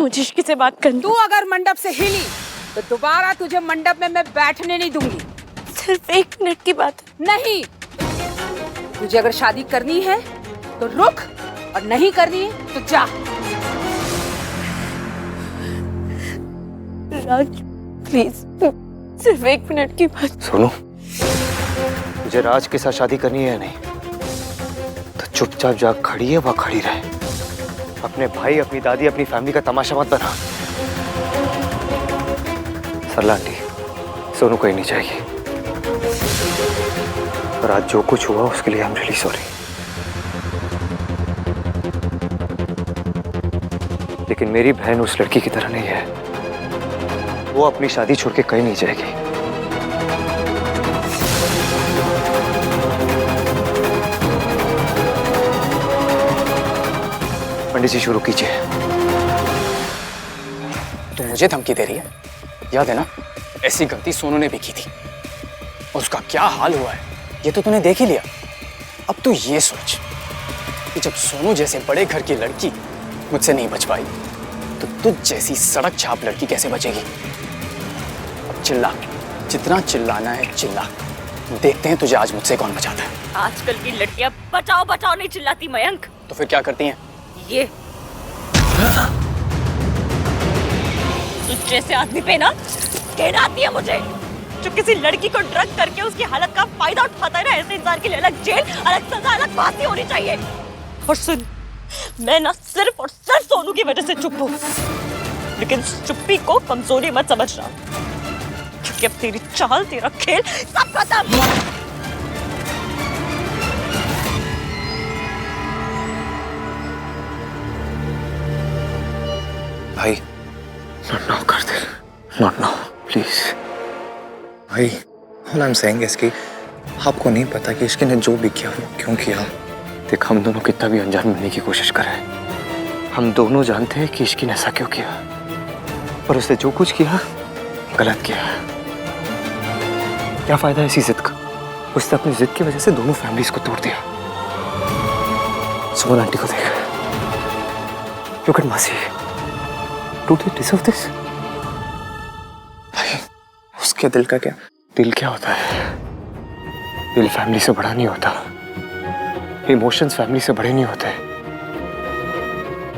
मुझे इश्की से बात करनी। तू अगर मंडप से हिली तो दोबारा तुझे मंडप में मैं बैठने नहीं दूंगी। सिर्फ 1 मिनट की बात है। नहीं, तुझे अगर शादी करनी है तो रुक, और नहीं करनी है तो जा। राज प्लीज, सिर्फ 1 मिनट की बात। सोनू, तुझे राज के साथ शादी करनी है या नहीं तो चुपचाप जा खड़ी है वह खड़ी रहे। अपने भाई, अपनी दादी, अपनी फैमिली का तमाशा मत बना। सरला आंटी, सोनू कहीं नहीं जाएगी। और आज जो कुछ हुआ उसके लिए आई एम रियली सॉरी। लेकिन मेरी बहन उस लड़की की तरह नहीं है। वो अपनी शादी छोड़ के कहीं नहीं जाएगी। पंडित जी शुरू कीजिए। तो मुझे धमकी दे रही है? याद है ना, ऐसी गलती सोनू ने भी की थी और उसका क्या हाल हुआ है ये तो तूने देख ही लिया। अब तू ये सोच कि जब सोनू जैसे बड़े घर की लड़की मुझसे नहीं बच पाई तो तुझ जैसी सड़क छाप लड़की कैसे बचेगी। अब चिल्ला, जितना चिल्लाना है चिल्ला। देखते हैं तुझे आज मुझसे कौन बचाता है। आजकल की लड़कियां बचाओ बचाओ नहीं चिल्लाती मयंक। तो फिर क्या करती हैं? ये तुझ जैसे आदमी पे ना घृणा आती है मुझे, जो किसी लड़की को ड्रग करके उसकी हालत का फायदा उठाता है ना। ऐसे इंसान के लिए अलग जेल, अलग सजा, अलग फांसी होनी चाहिए। और सुन, मैं ना सिर्फ और सिर्फ सोनू की वजह से चुप हूँ, लेकिन चुप्पी को कमजोरी मत समझना, क्योंकि अब तेरी चाल, तेरा खेल सब खत्म। भाई नॉट नाउ कर दे, नॉट नाउ प्लीज। भाई all I'm saying is कि आपको नहीं पता कि इसके ने जो भी किया वो क्यों किया। देख, हम दोनों कितना भी अनजान बनने की कोशिश करें, हम दोनों जानते हैं कि इश्की ने ऐसा क्यों किया। पर उसने जो कुछ किया गलत किया। क्या फायदा इसी जिद का? उसने अपनी जिद की वजह से दोनों फैमिलीज को तोड़ दिया। सुमन आंटी को देख, लुक एट मासी, डू दे डिजर्व दिस? भाई उसके दिल का क्या? दिल क्या होता है? दिल फैमिली से बड़ा नहीं होता, इमोशंस फैमिली से बड़े नहीं होते।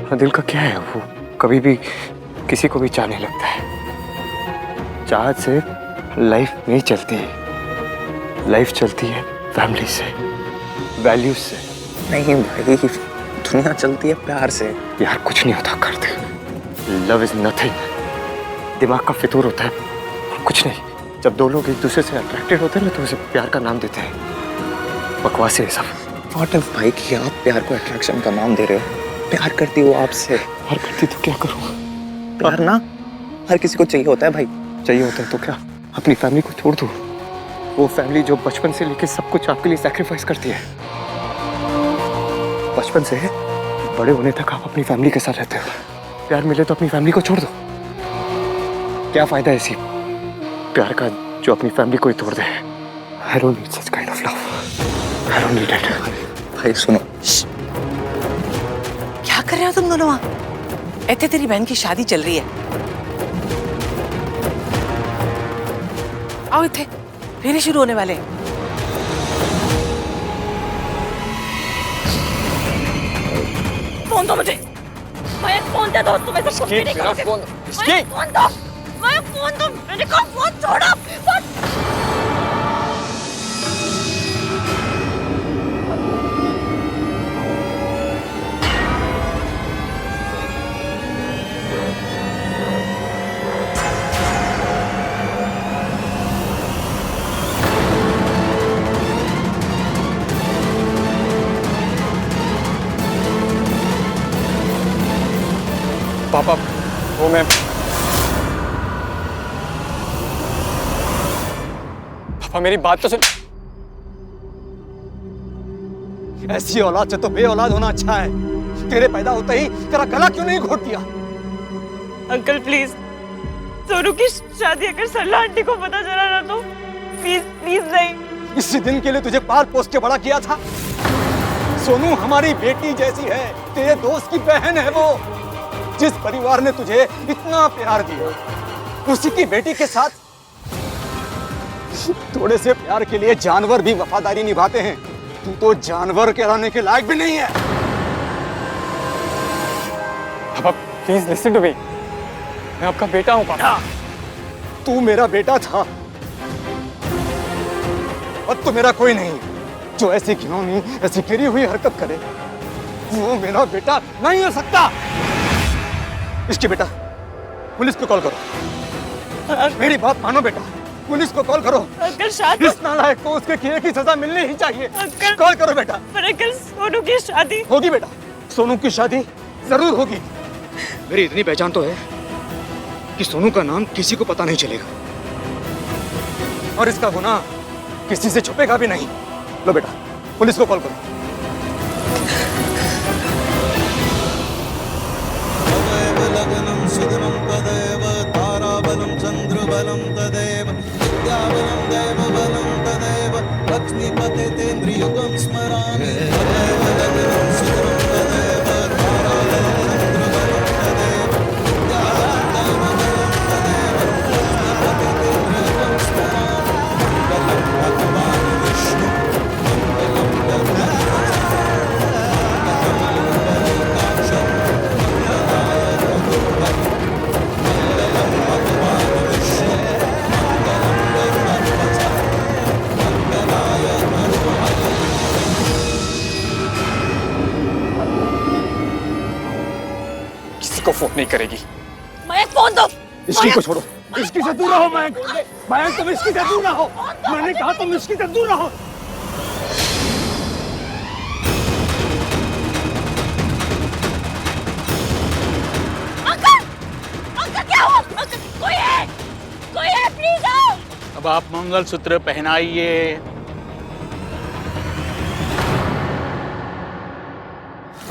और दिल का क्या है? वो कभी भी किसी को भी चाहने लगता है। चाहत से लाइफ नहीं चलती, लाइफ चलती है फैमिली से, वैल्यूज से। नहीं भाई, दुनिया चलती है प्यार से। यार कुछ नहीं होता, कर दे। लव इज नथिंग, दिमाग का फितूर होता है और कुछ नहीं। जब दो लोग एक दूसरे से अट्रैक्टेड होते हैं ना तो उसे प्यार का नाम देते हैं। बकवास है सब। What if भाई कि आप प्यार को अट्रैक्शन का नाम दे रहे हो? प्यार करती वो आपसे। प्यार करती तो क्या करूँ? प्यार ना हर किसी को चाहिए होता है भाई। चाहिए होता है तो क्या अपनी फैमिली को छोड़ दूँ? वो फैमिली जो बचपन से लेके सब कुछ आपके लिए सैक्रिफाइस करती है। बचपन से बड़े होने तक आप अपनी फैमिली के साथ रहते हो। प्यार मिले तो अपनी फैमिली को छोड़ दो। क्या फायदा है इसी प्यार का जो अपनी फैमिली को ही तोड़ दे। I don't need such kind of love. I don't need it. भाई सुनो, क्या कर रहे हो तुम दोनों वहाँ? ऐसे तेरी बहन की शादी चल रही है। आओ इथे, फेरे शुरू होने वाले हैं। फोन दो मुझे। मैं फोन दे दो, तुम्हें सब कुछ नहीं करोगे। फोन दो, मैं फोन दो। मैंने कहा फोन छोड़ो। पापा, वो मैं पापा मेरी बात तो सुन। ऐसी औलाद से तो बे औलाद होना अच्छा है। तेरे पैदा होते ही तेरा गला क्यों नहीं घोट दिया? अंकल प्लीज, सोनू की शादी अगर सरला आंटी को पता चला ना तो प्लीज प्लीज नहीं। इसी दिन के लिए तुझे पाल पोस के बड़ा किया था। सोनू हमारी बेटी जैसी है, तेरे दोस्त की बहन है वो। जिस परिवार ने तुझे इतना प्यार दिया, उसी की बेटी के साथ थोड़े से प्यार के लिए जानवर भी वफादारी निभाते हैं। तू तो जानवर कहलाने के लायक भी नहीं है। पापा प्लीज लिसन टू मी, मैं आपका बेटा हूँ पापा। तू मेरा बेटा था, अब तो मेरा कोई नहीं जो ऐसी घिनौनी, ऐसी गिरी हुई हरकत करे। वो मेरा बेटा नहीं हो सकता। इसके बेटा, पुलिस को कॉल करो। मेरी बात मानो बेटा, पुलिस को कॉल करो। अंकल शादी, इस नालायक को उसके किए की सजा मिलनी ही चाहिए। अंकल। कॉल करो बेटा। पर अंकल सोनू की शादी होगी बेटा, सोनू की शादी जरूर होगी। मेरी इतनी पहचान तो है कि सोनू का नाम किसी को पता नहीं चलेगा, और इसका गुनाह किसी से छुपेगा भी नहीं। लो बेटा, पुलिस को कॉल करो। लग्नं सुदिनं तदेव ताराबलं चन्द्रबलं तदेव विद्याबलं दैवबलं तदेव लक्ष्मीपतेन्द्रियुगं स्मरामि। तदेव लग्नं सुदिनं तदेव ताराबलं चन्द्रबलं तदेव विद्याबलं दैवबलं तदेव लक्ष्मीपतेन्द्रियुगं स्मरामि। मङ्गलं भगवान् विष्णु मङ्गलं गरुडाय को फोन नहीं करेगी। मयंक फोन दो। इसकी को छोड़ो, इसकी से दूर रहो। मयंक, मयंक तुम इसकी से दूर रहो। मैंने कहा तुम इसकी से दूर रहो। अंकल, अंकल क्या हुआ? अंकल कोई है प्लीज आओ। अब आप मंगलसूत्र पहनाइए।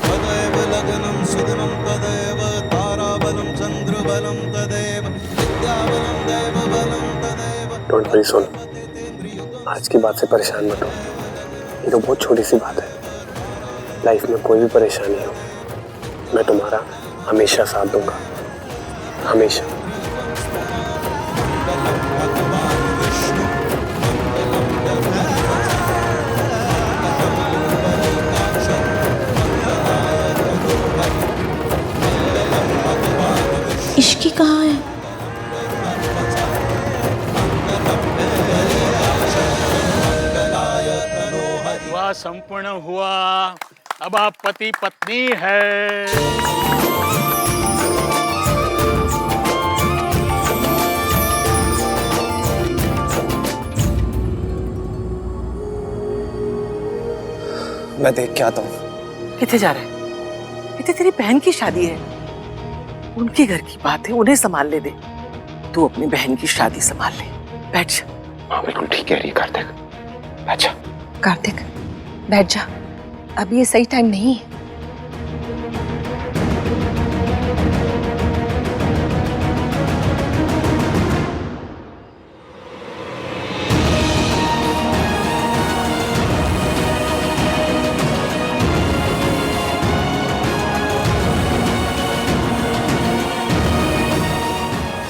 तदेव लग्नं सुदिनं तदेव ताराबलं चन्द्रबलं तदेव विद्याबलं दैवबलं तदेव। डोंट वरी सोनू, आज की बात से परेशान मत हो। ये तो बहुत छोटी सी बात है। लाइफ में कोई भी परेशानी हो, मैं तुम्हारा हमेशा साथ दूंगा, हमेशा। इश्की कहाँ है? विवाह संपूर्ण हुआ, अब आप पति पत्नी है। मैं देख के आता हूँ। कितने जा रहे हैं? ये तो तेरी बहन की शादी है, उनके घर की बात है, उन्हें संभाल ले दे। तू अपनी बहन की शादी संभाल ले। बैठ जा। हाँ बिल्कुल ठीक कह रही है कार्तिक। अच्छा कार्तिक बैठ जा, अभी ये सही टाइम नहीं है।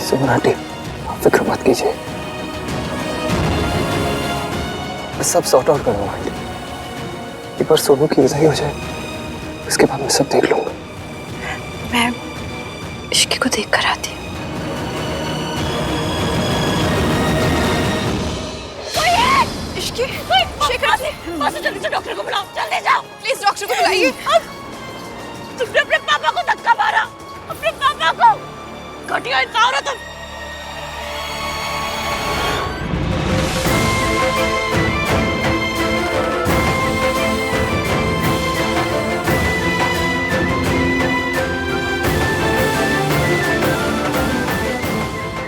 सुमन आंटी, आप फिक्र मत कीजिए, मैं सब सॉर्ट आउट कर दूंगा आंटी। एक बार सोनू की विदाई हो जाए, उसके बाद मैं सब देख लूंगा। मैं इश्की को देख कर आती हूँ। इश्की, शेखर, जल्दी से डॉक्टर को बुलाओ, जल्दी जाओ। प्लीज डॉक्टर को बुलाइए। तुमने अपने पापा को धक्का मारा, अपने पापा को। घटिया इंसान हो तुम।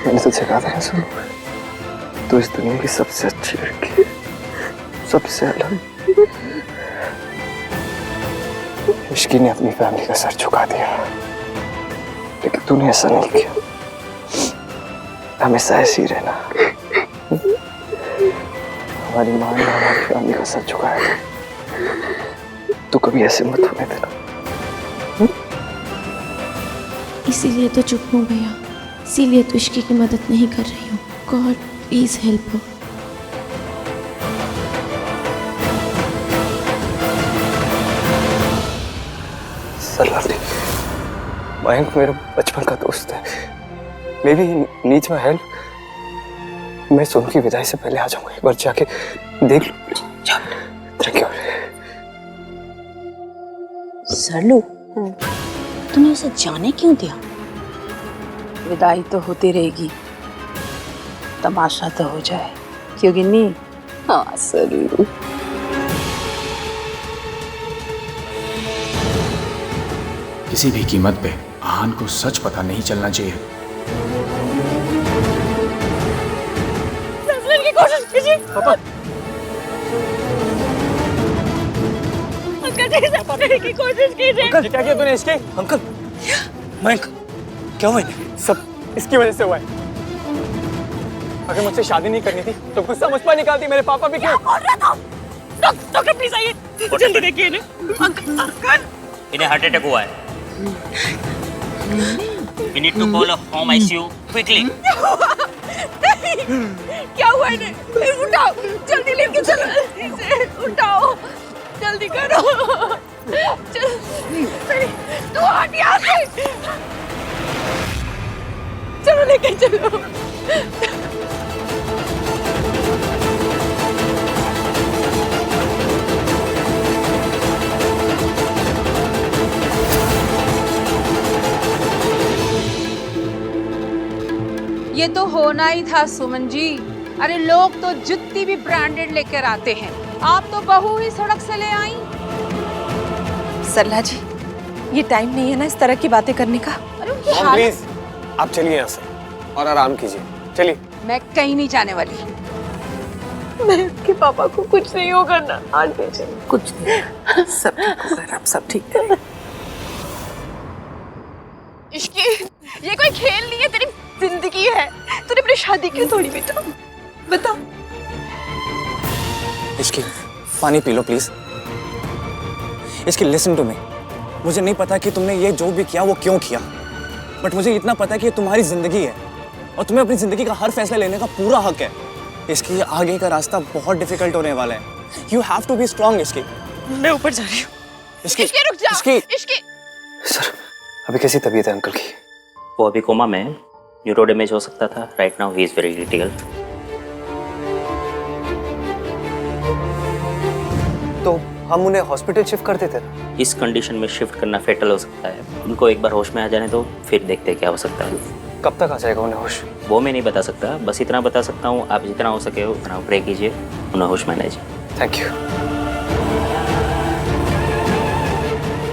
मैंने तुझसे कहा था ना सुनो, तू इस दुनिया की सबसे अच्छी लड़की है, सबसे अलग। इश्की ने अपनी फैमिली का सर झुका दिया, लेकिन तूने ऐसा नहीं किया। हमेशा ऐसे ही रहना। हमारी माँ ने हमारी फैमिली का सर झुकाया था, तू कभी ऐसे मत होने देना। इसीलिए तो चुप हूँ भैया, इसीलिए तो इश्की की मदद नहीं कर रही हूँ। गॉड प्लीज हेल्प हो। सलाटी, मयंक मेरा बचपन का दोस्त है। May be needs my help. मैं सोनू की विदाई से पहले आ जाऊंगा, एक बार जाके देख लो। Thank you. सरलू, तूने उसे जाने क्यों दिया? विदाई तो होती रहेगी, तमाशा तो हो जाए, क्यों गिन्नी? हाँ सरलू। किसी भी कीमत पे आहान को सच पता नहीं चलना चाहिए। समझने की कोशिश कीजिए। पापा, अंकल जी समझने की कोशिश कीजिए। अंकल क्या किया तूने इसके? अंकल, मयंक, क्या हुआ इन्हें? सब इसकी वजह से हुआ है। अगर मुझसे शादी नहीं करनी थी तो गुस्सा मुझ पर निकालती। मेरे पापा भी क्यों? बोल रहा था। डॉक्टर प्लीज आइए, जल्दी देखिए इन्हें। अंकल इन्हें हार्ट अटैक हुआ है। We need to call a home ICU quickly. क्या हुआ इन्हें? उठाओ, जल्दी लेके चलो, इसे उठाओ, जल्दी करो। तू हट यहाँ से, चलो लेके चलो। ये तो होना ही था सुमन जी। अरे लोग तो जुत्ती भी ब्रांडेड लेकर आते हैं, आप तो बहू ही सड़क से ले आई। सरला जी, ये टाइम नहीं है ना इस तरह की बातें करने का। अरे उनकी हालत। प्लीज आप चलिए यहाँ से और आराम कीजिए। चलिए। मैं कहीं नहीं जाने वाली। मैं उसके पापा को कुछ नहीं होगा ना आंटी जी? कुछ नहीं, सब ठीक होगा, आप सब ठीक करें। इश्की, ये कोई खेल नहीं है, तेरी जिंदगी है। तूने अपनी शादी क्यों तोड़ी बेटा? बता। इसकी पानी पी लो प्लीज। इसकी लिसन टू मी। मुझे नहीं पता कि तुमने ये जो भी किया वो क्यों किया, बट मुझे इतना पता है कि ये तुम्हारी जिंदगी है और तुम्हें अपनी जिंदगी का हर फैसला लेने का पूरा हक है। इसकी आगे का रास्ता बहुत डिफिकल्ट होने वाला है। You have to be strong. इसकी मैं ऊपर जा रही हूँ। इसकी रुक जा। इसकी सर, अभी कैसी तबीयत है अंकल की? वो अभी कोमा में, न्यूरो डैमेज हो सकता था। Right now he is very critical. तो हम उन्हें हॉस्पिटल शिफ्ट कर देते ना? इस कंडीशन में शिफ्ट करना फेटल हो सकता है। उनको एक बार होश में आ जाने तो फिर देखते हैं क्या हो सकता है। कब तक आ जाएगा उन्हें होश? वो मैं नहीं बता सकता, बस इतना बता सकता हूँ आप जितना हो सके उतना प्रे कीजिए, उन्हें होश में लीजिए। Thank you.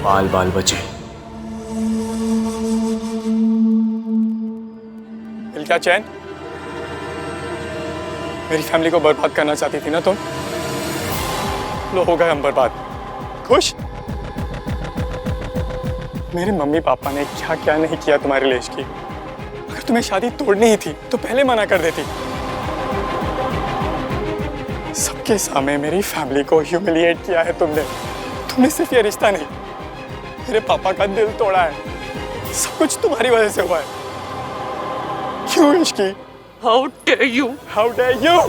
बाल बाल बचे। मिल क्या चैन? मेरी फैमिली को बर्बाद करना चाहती थी ना तुम? लो हो गए हम बर्बाद। खुश? मेरे मम्मी पापा ने क्या क्या नहीं किया तुम्हारे लिए इसकी। अगर तुम्हें शादी तोड़नी ही थी तो पहले मना कर देती। सबके सामने मेरी फैमिली को ह्यूमिलिएट किया है तुमने। तुमने सिर्फ ये रिश्ता नहीं, मेरे पापा का दिल तोड़ा है। सब कुछ तुम्हारी वजह से हुआ है। क्यों Ishki? How dare you? How dare you?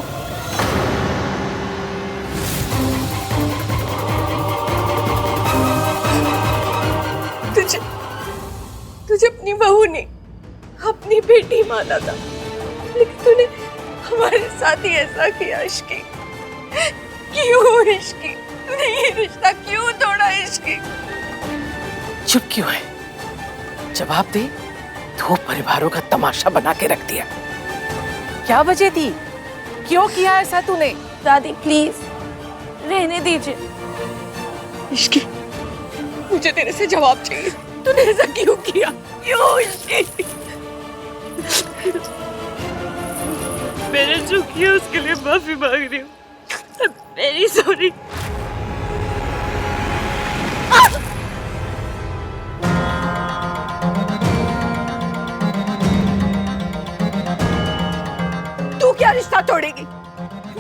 तुझे अपनी बहू ने अपनी बेटी माना था, लेकिन तूने हमारे साथ ही ऐसा किया। इश्की, क्यों इश्की? तूने ये रिश्ता क्यों तोड़ा इश्की? चुप क्यों है? जवाब दे। दो परिवारों का तमाशा बना के रख दिया। क्या वजह थी? क्यों किया ऐसा तूने? दादी प्लीज रहने दीजिए। इश्की, मुझे तेरे से जवाब चाहिए। तूने ऐसा क्यों किया? क्यों इश्की? मैंने जो किया उसके लिए माफी मांग रही हूँ। Very sorry. तू क्या रिश्ता तोड़ेगी?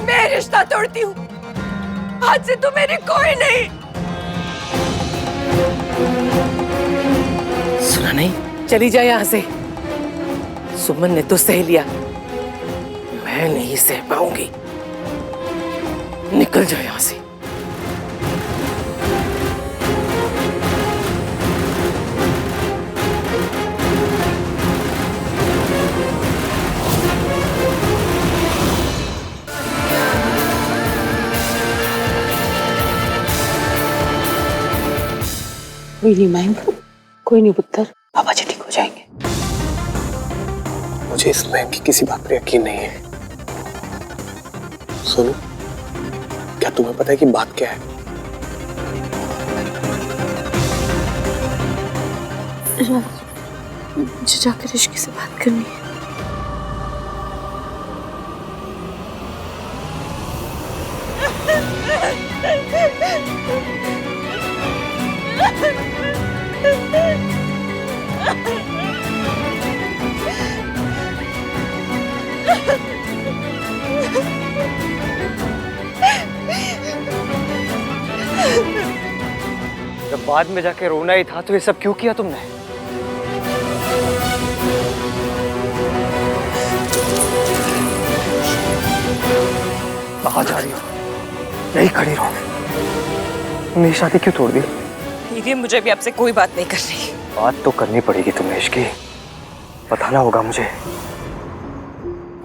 मैं रिश्ता तोड़ती हूँ। आज से तू मेरी कोई नहीं। सुना नहीं? चली जा यहाँ से। सुमन ने तो सह लिया, मैं नहीं सह पाऊंगी। निकल जाओ यहाँ से। कोई नहीं मयंक, कोई नहीं पुत्र, पापा जी ठीक हो जाएंगे। मुझे इस बहन की किसी बात पर यकीन नहीं है। सोनू, क्या तुम्हें पता है कि बात क्या है? मुझे जाकर ऋषि से बात करनी है। जब बाद में जाके रोना ही था तो ये सब क्यों किया तुमने? कहाँ जा रही हो? यही खड़ी रहो। तुमने शादी क्यों तोड़ दी? दीदी मुझे भी आपसे कोई बात नहीं करनी। बात तो करनी पड़ेगी तुम्हें इश्की। बताना होगा मुझे।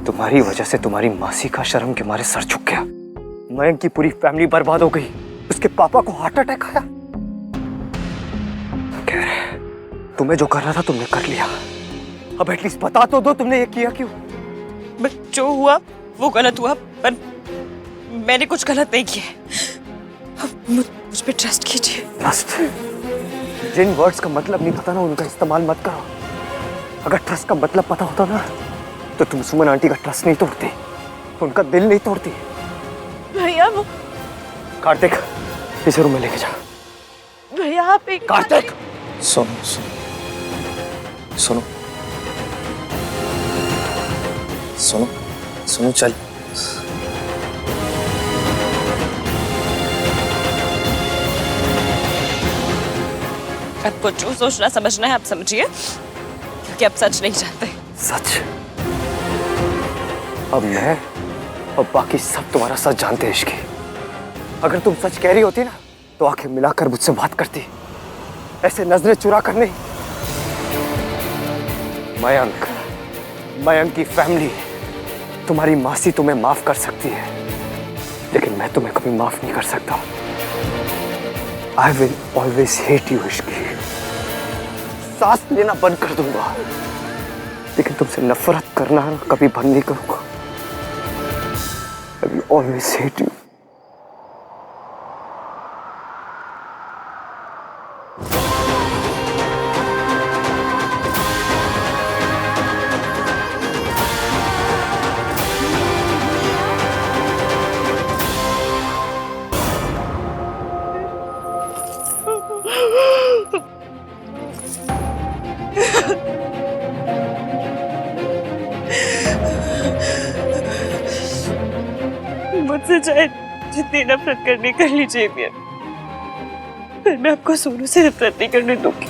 तुम्हारी वजह से तुम्हारी मासी का शर्म के मारे सर झुक गया। मयंक की पूरी फैमिली बर्बाद हो गई। उसके पापा को हार्ट अटैक आया। तुम्हें जो करना था तुमने कर लिया। अब एटलीस्ट बता तो दो तुमने ये किया क्यों? बस जो हुआ वो गलत हुआ, पर मैंने कुछ गलत नहीं किया। मुझ पे ट्रस्ट कीजिए। ट्रस्ट? जिन वर्ड्स का मतलब नहीं पता ना उनका इस्तेमाल मत करो। अगर ट्रस्ट का मतलब पता होता ना तो तुम सुमन आंटी का ट्रस्ट नहीं तोड़ती, उनका दिल नहीं तोड़ती। भैया वो कार्तिक, इसे रूम में लेके जा। भैया आप एक कार्तिक! सुनो सुनो सुनो सुनो सुनो, चल। आपको जो सोचना समझना है आप समझिए, क्योंकि आप सच नहीं जानते। सच? अब मैं और बाकी सब तुम्हारा सच जानते हैं इश्की। अगर तुम सच कह रही होती ना तो आंखें मिलाकर मुझसे बात करती, ऐसे नजरें चुरा कर नहीं। मयंक की फैमिली, तुम्हारी मासी तुम्हें माफ कर सकती है, लेकिन मैं तुम्हें कभी माफ नहीं कर सकता। I will always hate you Ishki. सांस लेना बंद कर दूंगा, लेकिन तुमसे नफरत करना कभी बंद नहीं करूंगा। I will always hate you। मुझसे चाहे जितनी नफरत करनी कर लीजिए भैया, पर मैं आपको सोनू से नफरत नहीं करने दूंगी।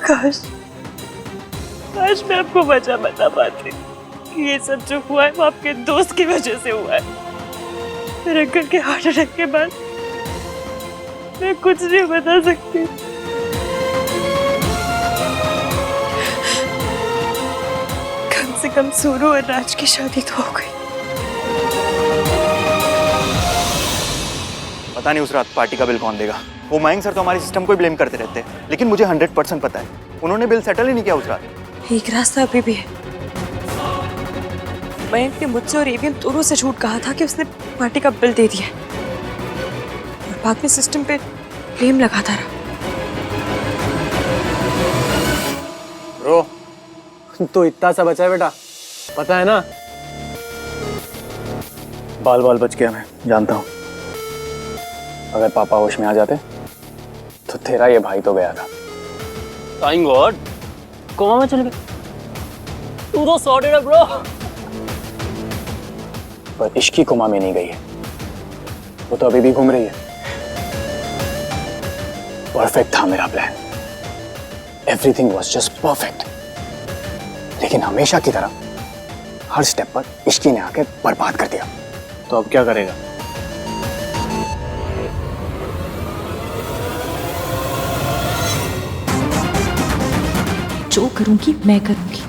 काश मैं आपको वजह बता पाती कि ये सब जो हुआ है वो आपके दोस्त की वजह से हुआ है। मेरे अंकल के हार्ट अटैक के बाद मैं कुछ नहीं बता सकती। कम से कम सोनू और राज की शादी तो हो गई। पता नहीं उस रात पार्टी का बिल कौन देगा। वो मयंक सर तो हमारे सिस्टम को ही ब्लेम करते रहते हैं, लेकिन मुझे 100% पता है उन्होंने बिल सेटल ही नहीं किया उस रात। एक रास्ता अभी भी है। मयंक ने मुझसे और एवीएम दोनों से झूठ कहा था कि उसने पार्टी का बिल दे दिया और बाद में सिस्टम पे ब्लेम लगाता रहा। ब्रो, तो इतना सा बचा है बेटा, पता है ना? बाल बाल बच गया, मैं जानता हूँ। अगर पापा होश में आ जाते तो तेरा ये भाई तो गया था। थैंक गॉड, कोमा में चल गए। तू तो सॉर्टेड है ब्रो। पर इश्की कोमा में नहीं गई है, वो तो अभी भी घूम रही है। परफेक्ट था मेरा plan. Everything was just perfect. लेकिन हमेशा की तरह हर स्टेप पर इश्की ने आके बर्बाद कर दिया। तो अब क्या करेगा? जो करूंगी मैं करूंगी,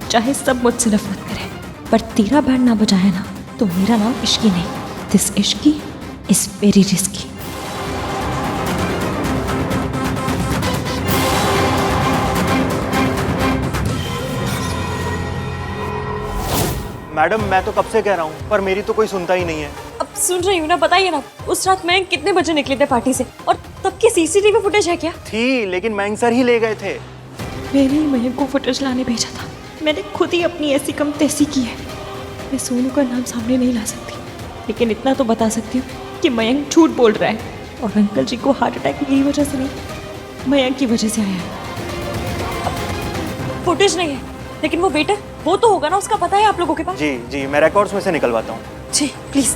चाहे सब मुझसे नफरत करें, पर तेरा बैंड ना बजाया ना तो मेरा नाम इश्की नहीं। This Ishki is very risky. Madam मैं तो कब से कह रहा हूँ पर मेरी तो कोई सुनता ही नहीं है। अब सुन रही हूँ ना, बताइए ना उस रात मैं कितने बजे निकले थे पार्टी से और तब की सीसीटीवी फुटेज है क्या? थी, लेकिन मयंक सर ही ले गए थे। मैंने ही मयंक को फुटेज लाने भेजा था। मैंने खुद ही अपनी ऐसी कम तैसी की है। मैं सोनू का नाम सामने नहीं ला सकती, लेकिन इतना तो बता सकती हूँ कि मयंक झूठ बोल रहा है और अंकल जी को हार्ट अटैक मेरी वजह से नहीं, मयंक की वजह से आया है। फुटेज नहीं है, लेकिन वो वेटर वो तो होगा ना, उसका पता है आप लोगों के पास? जी जी, मैं रिकॉर्ड्स में से निकलवाता हूँ। जी प्लीज।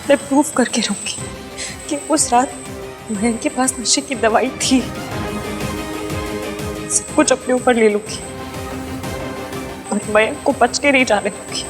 मैं प्रूव करके रहूंगी कि उस रात मयंक के पास नशे की दवाई थी। सब कुछ अपने ऊपर ले लूंगी और मयंक को बच के नहीं जाने दूंगी।